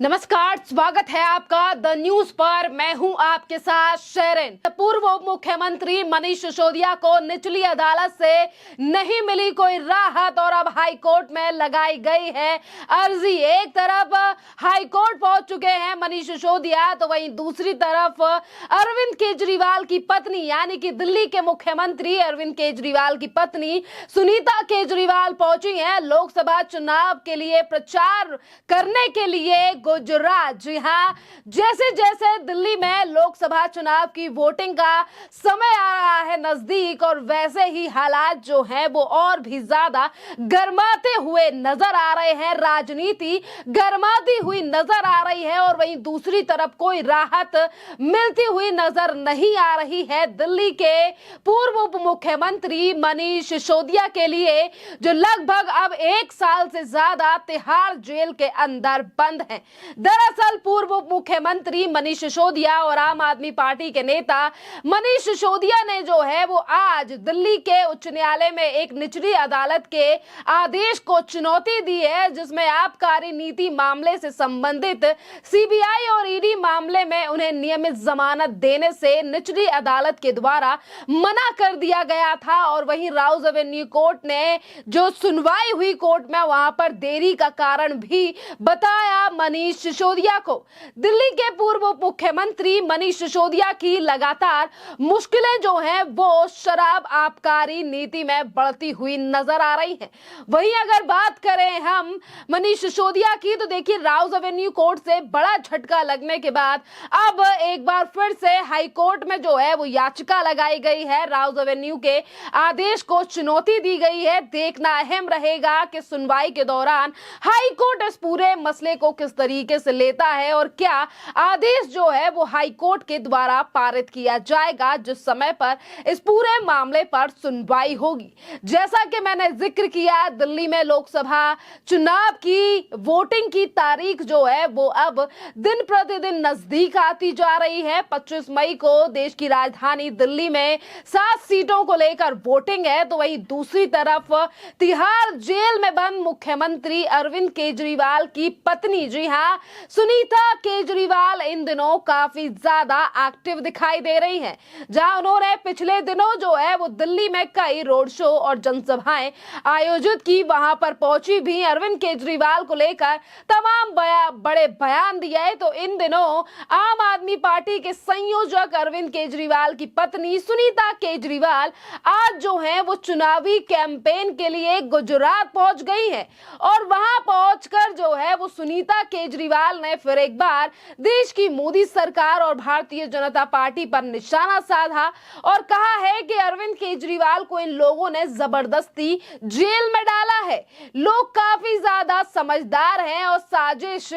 नमस्कार, स्वागत है आपका द न्यूज पर। मैं हूं आपके साथ शेरन। पूर्व उप मुख्यमंत्री मनीष सिसोदिया को निचली अदालत से नहीं मिली कोई राहत और अब हाई कोर्ट में लगाई गई है अर्जी। एक तरफ हाई कोर्ट पहुंच चुके हैं मनीष सिसोदिया, तो वहीं दूसरी तरफ अरविंद केजरीवाल की पत्नी यानी कि दिल्ली के मुख्यमंत्री अरविंद केजरीवाल की पत्नी सुनीता केजरीवाल पहुंची हैं लोकसभा चुनाव के लिए प्रचार करने के लिए गुजरात। जी हाँ, जैसे जैसे दिल्ली में लोकसभा चुनाव की वोटिंग का समय आ रहा है नजदीक, और वैसे ही हालात जो हैं वो और भी ज्यादा गर्माते हुए नजर आ रहे हैं। राजनीति गर्माती हुई नजर आ रही है और वहीं दूसरी तरफ कोई राहत मिलती हुई नजर नहीं आ रही है दिल्ली के पूर्व उप मुख्यमंत्री मनीष सिसोदिया के लिए, जो लगभग अब 1 साल से ज्यादा तिहाड़ जेल के अंदर बंद हैं। दरअसल पूर्व उप मुख्यमंत्री मनीष सिसोदिया और आम आदमी पार्टी के नेता मनीष सिसोदिया ने जो है वो आज दिल्ली के उच्च न्यायालय में एक निचली अदालत के आदेश को चुनौती दी है, जिसमें आबकारी नीति मामले से संबंधित सीबीआई और ईडी मामले में उन्हें नियमित जमानत देने से निचली अदालत के द्वारा मना कर दिया गया था। और वहीं राउज एवेन्यू कोर्ट ने जो सुनवाई हुई कोर्ट में, वहां पर देरी का कारण भी बताया मनीष सिसोदिया को। दिल्ली के पूर्व उप मुख्यमंत्री मनीष सिसोदिया की लगातार मुश्किलें जो हैं वो शराब आबकारी नीति में बढ़ती हुई नजर आ रही हैं। वहीं अगर बात करें हम मनीष सिसोदिया की, तो देखिए राउज एवेन्यू कोर्ट से बड़ा झटका लगने के बाद अब एक बार फिर से हाई कोर्ट में जो है वो याचिका लगाई गई है। राउज एवेन्यू के आदेश को चुनौती दी गई है। देखना अहम रहेगा कि सुनवाई के दौरान हाई कोर्ट इस पूरे मसले को किस तरीके से लेता है और क्या आदेश जो है वो हाई कोर्ट के द्वारा पारित किया जाएगा जिस समय पर इस पूरे मामले पर सुनवाई होगी। जैसा कि मैंने जिक्र किया, दिल्ली में लोकसभा चुनाव की वोटिंग की तारीख जो है वो अब दिन प्रतिदिन नजदीक आती जा रही है। 25 मई को देश की राजधानी दिल्ली में 7 सीटों को लेकर वोटिंग है, तो वहीं दूसरी तरफ तिहाड़ जेल में बंद मुख्यमंत्री अरविंद केजरीवाल की पत्नी, जी हाँ, सुनीता केजरीवाल इन दिनों काफी ज्यादा एक्टिव दिखाई दे रही हैं, जहां उन्होंने पिछले दिनों जो है वो दिल्ली में कई रोड शो और जनसभाएं आयोजित की। वहां पर पहुंची भी अरविंद केजरीवाल को लेकर तमाम बड़े बयान दिए। तो इन दिनों आम आदमी पार्टी के संयोजक अरविंद केजरीवाल की पत्नी सुनीता केजरीवाल आज जो है वो चुनावी कैंपेन के लिए गुजरात पहुंच गई है, और वहां पहुंचकर जो है वो सुनीता केजरीवाल ने फिर एक बार देश की मोदी सरकार और भारतीय जनता पार्टी पर निशाना साधा और कहा है कि अरविंद केजरीवाल को इन लोगों ने जबरदस्ती जेल में डाला है। लोग काफी ज्यादा समझदार हैं और साजिश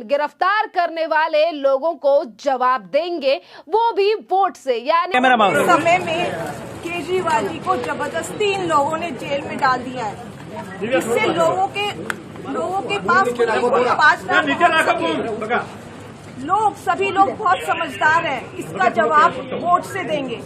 गिरफ्तार करने वाले लोगों को जवाब देंगे, वो भी वोट से। यानी समय में केजरीवाल जी को जबरदस्ती इन लोगों ने जेल में डाल दिया है, इससे लोगों के पास सभी लोग बहुत समझदार हैं। इसका जवाब वोट से देंगे।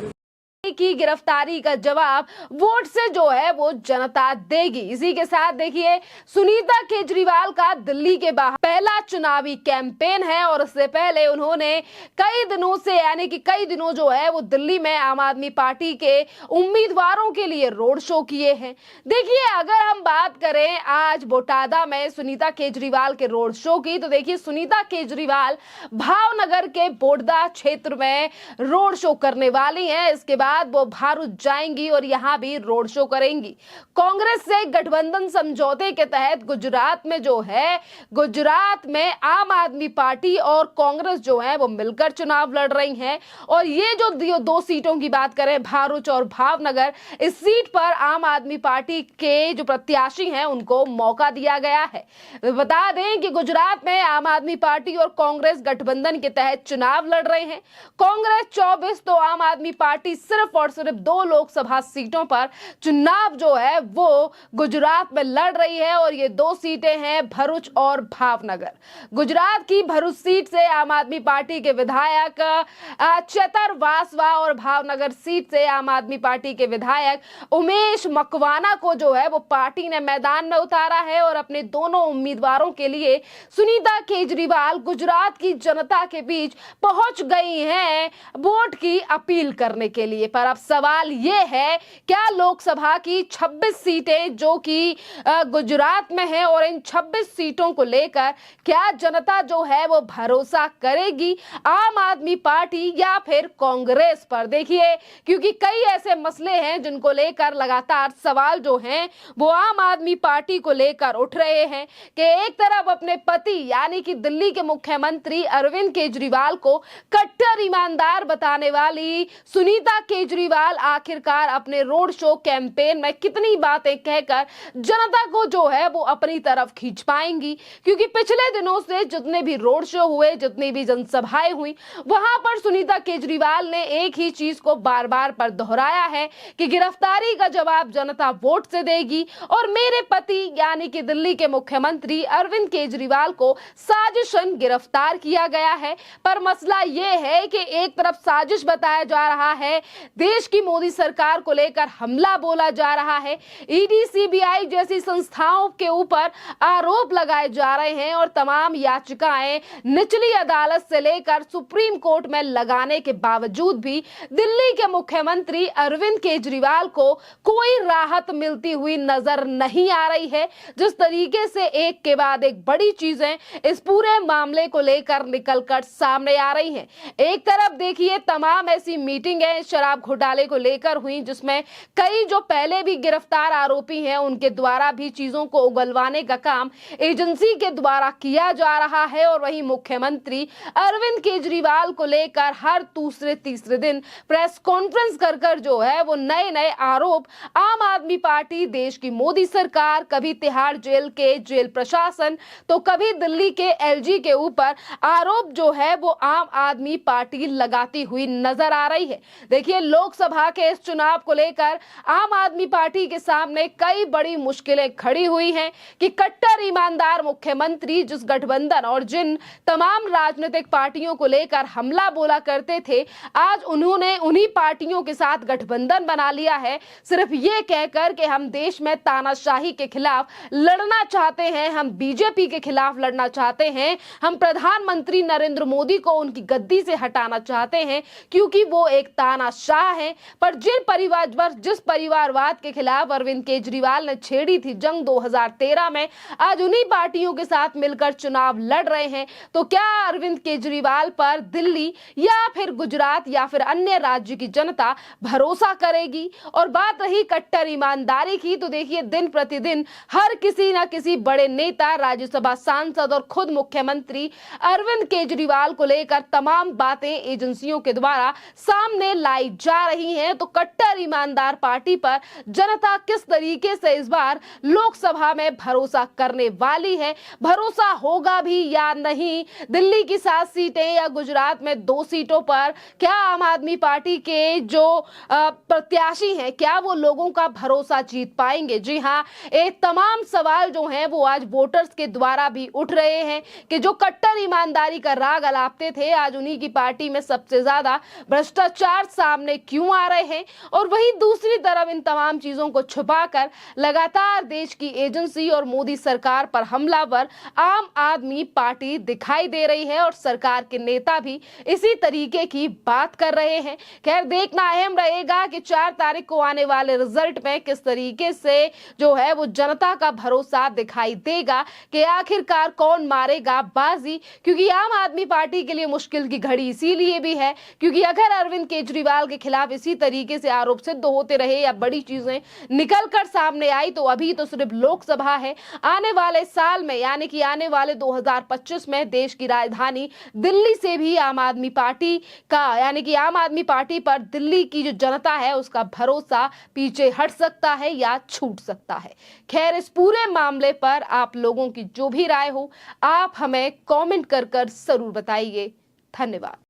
की गिरफ्तारी का जवाब वोट से जो है वो जनता देगी। इसी के साथ देखिए, सुनीता केजरीवाल का दिल्ली के बाहर पहला चुनावी कैंपेन है और उससे पहले उन्होंने कई दिनों से यानी कि कई दिनों जो है वो दिल्ली में आम आदमी पार्टी के उम्मीदवारों के लिए रोड शो किए हैं। देखिए, अगर हम बात करें आज बोटादा में सुनीता केजरीवाल के रोड शो की, तो देखिए सुनीता केजरीवाल भावनगर के बोडदा क्षेत्र में रोड शो करने वाली हैं। इसके बाद वो भारूच जाएंगी और यहां भी रोड शो करेंगी। कांग्रेस से गठबंधन समझौते के तहत गुजरात में जो है, गुजरात में आम आदमी पार्टी और कांग्रेस जो है वो मिलकर चुनाव लड़ रही हैं, और ये जो 2 सीटों की बात करें, भारूच और भावनगर, इस सीट पर आम आदमी पार्टी के जो प्रत्याशी हैं उनको मौका दिया गया है। बता दें कि गुजरात में आम आदमी पार्टी और कांग्रेस गठबंधन के तहत चुनाव लड़ रहे हैं। कांग्रेस 24 तो आम आदमी पार्टी सिर्फ और सिर्फ 2 लोकसभा सीटों पर चुनाव जो है वो गुजरात में लड़ रही है और ये 2 सीटें हैं भरूच और भावनगर। गुजरात की भरूच सीट से आम आदमी पार्टी के विधायक चेतर वासवा और भावनगर सीट से आम आदमी पार्टी के विधायक उमेश मकवाना को जो है वो पार्टी ने मैदान में उतारा है और अपने दोनों उम्मीदवारों के लिए सुनीता केजरीवाल गुजरात की जनता के बीच पहुंच गई हैं वोट की अपील करने के लिए। पर अब सवाल ये है, क्या लोकसभा की 26 सीटें जो कि गुजरात में है और इन 26 सीटों को लेकर क्या जनता जो है वो भरोसा करेगी आम आदमी पार्टी या फिर कांग्रेस पर? देखिए, क्योंकि कई ऐसे मसले हैं जिनको लेकर लगातार सवाल जो हैं वो आम आदमी पार्टी को लेकर उठ रहे हैं कि एक तरफ अपने पति यानी कि दिल्ली के मुख्यमंत्री अरविंद केजरीवाल को कट्टर ईमानदार बताने वाली सुनीता केजरीवाल आखिरकार अपने रोड शो कैंपेन में कितनी बातें कहकर जनता को जो है वो अपनी तरफ खींच पाएंगी, क्योंकि पिछले दिनों से जितने भी रोड शो हुए, जितनी भी जनसभाएं हुई, वहां पर सुनीता केजरीवाल ने एक ही चीज को बार बार पर दोहराया है कि गिरफ्तारी का जवाब जनता वोट से देगी और मेरे पति यानी कि दिल्ली के मुख्यमंत्री अरविंद केजरीवाल को साजिशन गिरफ्तार किया गया है। पर मसला यह है कि एक तरफ साजिश बताया जा रहा है, देश की मोदी सरकार को लेकर हमला बोला जा रहा है, ईडी सीबीआई जैसी संस्थाओं के ऊपर आरोप लगाए जा रहे हैं और तमाम याचिकाएं निचली अदालत से लेकर सुप्रीम कोर्ट में लगाने के बावजूद भी दिल्ली के मुख्यमंत्री अरविंद केजरीवाल को कोई राहत मिलती हुई नजर नहीं आ रही है। जिस तरीके से एक के बाद एक बड़ी चीजें इस पूरे मामले को लेकर निकलकर सामने आ रही हैं। एक तरफ देखिए, तमाम ऐसी मीटिंगें शराब घोटाले को लेकर हुई जिसमें कई जो पहले भी गिरफ्तार आरोपी हैं उनके द्वारा भी चीजों को उगलवाने का काम एजेंसी के द्वारा किया जा रहा है और वहीं मुख्यमंत्री अरविंद केजरीवाल को लेकर हर दूसरे तीसरे दिन प्रेस कॉन्फ्रेंस कर जो है वो नए नए आरोप आम आदमी पार्टी, देश की मोदी सरकार, कभी तिहाड़ जेल के जेल प्रशासन तो कभी दिल्ली के एलजी के ऊपर आरोप जो है वो आम आदमी पार्टी लगाती हुई नजर आ रही है। देखिए, लोकसभा के इस चुनाव को लेकर आम आदमी पार्टी के सामने कई बड़ी मुश्किलें खड़ी हुई हैं कि कट्टर ईमानदार मुख्यमंत्री जिस गठबंधन और जिन तमाम राजनीतिक पार्टियों को लेकर हमला बोला करते थे, आज उन्होंने उन्हीं पार्टियों के साथ गठबंधन बना लिया है, सिर्फ ये कहकर कि हम देश में तानाशाही के खिलाफ लड़ना चाहते हैं, हम बीजेपी के खिलाफ लड़ना चाहते हैं, हम प्रधानमंत्री नरेंद्र मोदी को उनकी गद्दी से हटाना चाहते हैं क्योंकि वो एक तानाशाह हैं। पर जिस परिवारवाद के खिलाफ अरविंद केजरीवाल ने छेड़ी थी जंग 2013 में, आज उन्हीं पार्टियों के साथ मिलकर चुनाव लड़ रहे हैं। तो क्या अरविंद केजरीवाल पर दिल्ली या फिर गुजरात या फिर अन्य राज्य की जनता भरोसा करेगी? और बात रही कट्टर ईमानदारी की, तो देखिए, दिन प्रतिदिन हर किसी ना किसी बड़े नेता, राज्यसभा सांसद और खुद मुख्यमंत्री अरविंद केजरीवाल को लेकर तमाम बातें एजेंसियों के द्वारा सामने लाई जा रही हैं। तो कट्टर ईमानदार पार्टी पर जनता किस तरीके से इस बार लोकसभा में भरोसा करने वाली है, भरोसा होगा भी या नहीं? दिल्ली की 7 सीटें या गुजरात में 2 सीटों पर क्या आम आदमी पार्टी के जो प्रत्याशी हैं, क्या वो लोगों का भरोसा जीत पाएंगे? जी हाँ, एक तमाम सवाल जो हैं वो आज वोटर्स के द्वारा भी उठ रहे हैं कि जो कट्टर ईमानदारी का राग अलापते थे, आज उन्हीं की पार्टी में सबसे ज्यादा भ्रष्टाचार सामने क्यों आ रहे हैं? और वहीं दूसरी तरफ इन तमाम चीजों को छुपाकर लगातार देश की एजेंसी और मोदी सरकार पर हमलावर आम आदमी पार्टी दिखाई दे रही है और सरकार के नेता भी इसी तरीके की बात कर रहे हैं। खैर, देखना अहम रहेगा कि 4 तारीख को आने वाले रिजल्ट में किस तरीके से जो है वो जनता का भरोसा दिखाई देगा कि आखिरकार कौन मारेगा बाजी, क्योंकि आम आदमी पार्टी के लिए मुश्किल की घड़ी इसीलिए भी है क्योंकि अगर अरविंद केजरीवाल के खिलाफ इसी तरीके से आरोप सिद्ध होते रहे या बड़ी चीजें निकलकर सामने आई तो अभी तो सिर्फ लोकसभा है, आने वाले साल में यानी कि आने वाले 2025 में देश की राजधानी दिल्ली से भी आम आदमी पार्टी का यानी कि आम आदमी पार्टी पर दिल्ली की जो जनता है उसका भरोसा पीछे हट सकता है या छूट सकता है। खैर, इस पूरे मामले पर आप लोगों की जो भी राय हो आप हमें कमेंट कर जरूर बताइए। धन्यवाद।